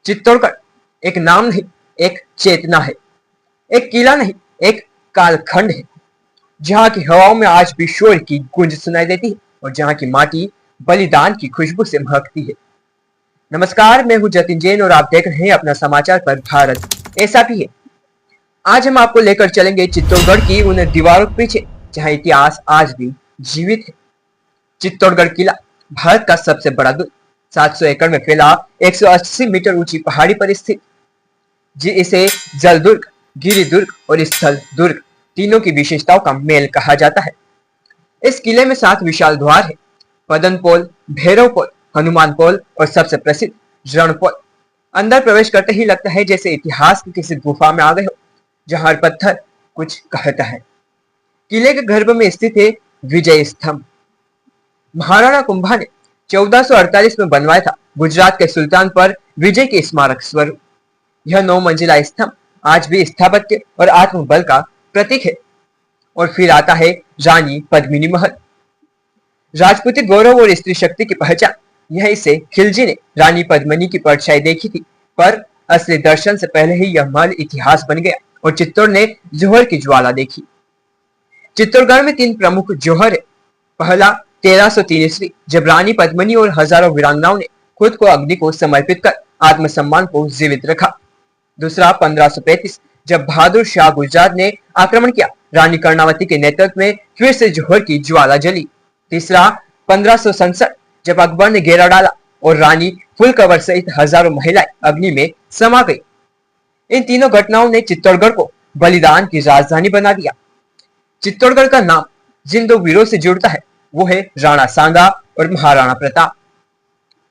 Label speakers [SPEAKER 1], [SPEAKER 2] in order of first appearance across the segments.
[SPEAKER 1] चित्तौड़गढ़ एक नाम नहीं, एक चेतना है। एक किला नहीं, एक कालखंड है, जहाँ की हवाओं में आज भी शोर की गूंज सुनाई देती है और जहाँ की माटी बलिदान की खुशबू से महकती है। नमस्कार, मैं हूँ जतिन जैन और आप देख रहे हैं अपना समाचार पर भारत ऐसा भी है। आज हम आपको लेकर चलेंगे चित्तौड़गढ़ की उन दीवारों के पीछे जहाँ इतिहास आज भी जीवित है। चित्तौड़गढ़ किला भारत का सबसे बड़ा दुर्ग, 700 एकड़ में फैला 180 मीटर ऊंची पहाड़ी पर स्थित, जी इसे जल दुर्ग, गिरि दुर्ग और स्थल दुर्ग तीनों की विशेषताओं का मेल कहा जाता है। इस किले में 7 विशाल द्वार है: पदन पोल, भैरव पोल, हनुमान पोल और सबसे प्रसिद्ध रण पोल। अंदर प्रवेश करते ही लगता है जैसे इतिहास की किसी गुफा में आ गए हो, जहां हर पत्थर कुछ कहता है। किले के गर्भ में स्थित है विजय स्तंभ। महाराणा कुंभा ने 1448 में बनवाया था, गुजरात के सुल्तान पर विजय के स्मारक स्वरूप। यह 9 मंजिला स्तंभ आज भी स्थापत्य और आत्मबल का प्रतीक है। और फिर आता है रानी पद्मिनी महल, राजपूती गौरव और स्त्री शक्ति की पहचान। यहीं से खिलजी ने रानी पद्मिनी की परछाई देखी थी, पर असली दर्शन से पहले ही यह महल इतिहास बन गया और चित्तौड़ ने जौहर की ज्वाला देखी। चित्तौड़गढ़ में 3 प्रमुख जौहर है। पहला 1303 ईस्वी, जब रानी पद्मिनी और हजारों वीरांगनाओं ने खुद को अग्नि को समर्पित कर आत्मसम्मान को जीवित रखा। दूसरा 1535, जब बहादुर शाह गुजरात ने आक्रमण किया, रानी कर्णावती के नेतृत्व में फिर से जौहर की ज्वाला जली। तीसरा 1567, जब अकबर ने घेरा डाला और रानी फुलकवर सहित हजारों महिलाएं अग्नि में समा गई। इन तीनों घटनाओं ने चित्तौड़गढ़ को बलिदान की राजधानी बना दिया। चित्तौड़गढ़ का नाम जिन 2 वीरों से जुड़ता है वो है राणा सांगा और महाराणा प्रताप।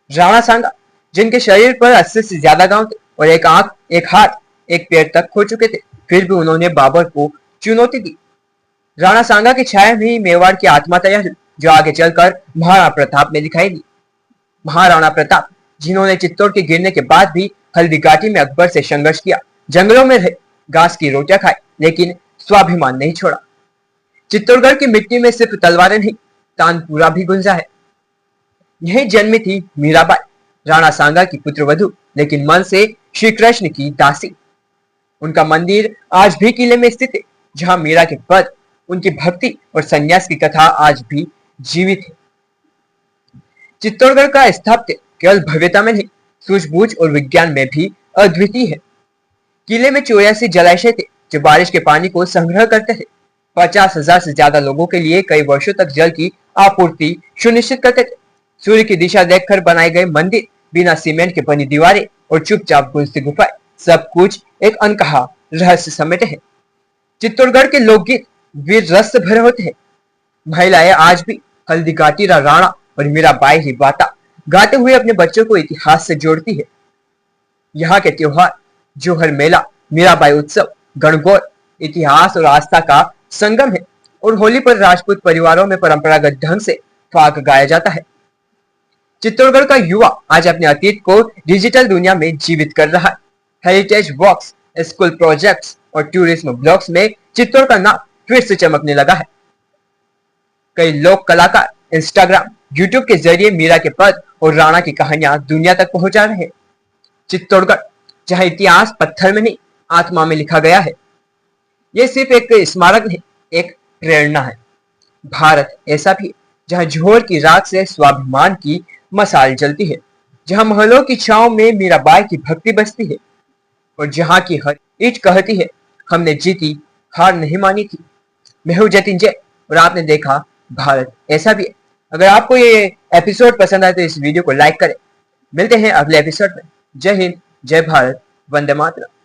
[SPEAKER 1] राणा सांगा, जिनके शरीर पर 80 से ज्यादा गांव थे और एक आंख, एक हाथ, एक पैर तक खो चुके थे, फिर भी उन्होंने बाबर को चुनौती दी। राणा सांगा की छाया में ही मेवाड़ की आत्मा तैयार हुई, जो आगे चलकर महाराणा प्रताप में दिखाई दी। महाराणा प्रताप, जिन्होंने चित्तौड़ के गिरने के बाद भी हल्दी घाटी में अकबर से संघर्ष किया, जंगलों में रहे, घास की रोटियां खाई, लेकिन स्वाभिमान नहीं छोड़ा। चित्तौड़गढ़ की मिट्टी में सिर्फ तलवारें नहीं, तानपुरा भी गुंजा है। यही जन्मी थी मीराबाई, राणा सांगा की पुत्रवधू, लेकिन मन से श्री कृष्ण की दासी। उनका मंदिर आज भी किले में स्थित है, जहां मीरा के पद, उनकी भक्ति और संन्यास की कथा आज भी जीवित है। चित्तौड़गढ़ का स्थापत्य केवल भव्यता में नहीं, सूझबूझ और विज्ञान में भी अद्वितीय है। किले में 84 जलाशय थे, जो बारिश के पानी को संग्रह करते थे। 50,000 से ज्यादा लोगों के लिए कई वर्षों तक जल की आपूर्ति सुनिश्चित करते थे। सूर्य की दिशा देखकर बनाए गए मंदिर, बिना सीमेंट के बनी दीवारें और चुपचाप गूंजती गुफाएं, सब कुछ एक अनकहा रहस्य समेटे हैं। चित्तौड़गढ़ के लोकगीत वीर रस से भरे होते हैं। महिलाएं आज भी हल्दी घाटी राणा और मीराबाई ही बाता गाते हुए अपने बच्चों को इतिहास से जोड़ती है। यहाँ के त्योहार जौहर मेला, मीराबाई उत्सव, गणगौर इतिहास और आस्था का संगम है। और होली पर राजपूत परिवारों में परंपरागत ढंग से फाग गाया जाता है। चित्तौड़गढ़ का युवा आज अपने अतीत को डिजिटल दुनिया में जीवित कर रहा है। हेरिटेज वॉक्स, स्कूल प्रोजेक्ट्स और टूरिज्म ब्लॉग्स में चित्तौड़ का नाम फिर से चमकने लगा है। कई लोक कलाकार इंस्टाग्राम, यूट्यूब के जरिए मीरा के पद और राणा की कहानियां दुनिया तक पहुंचा रहे हैं। चित्तौड़गढ़, जहां इतिहास पत्थर में नहीं, आत्मा में लिखा गया है। यह सिर्फ एक स्मारक नहीं, एक प्रेरणा है। भारत ऐसा भी है, जहां जौहर की राख से स्वाभिमान की मशाल जलती है, जहां महलों की छांव में मीराबाई की भक्ति बसती है और जहां की हर ईंट कहती है, हमने जीती, हार नहीं मानी थी। मैं हूं जतिन जय और आपने देखा भारत ऐसा भी है। अगर आपको ये एपिसोड पसंद आए तो इस वीडियो को लाइक करें। मिलते हैं अगले एपिसोड में। जय हिंद, जय भारत, वंदे मातरम।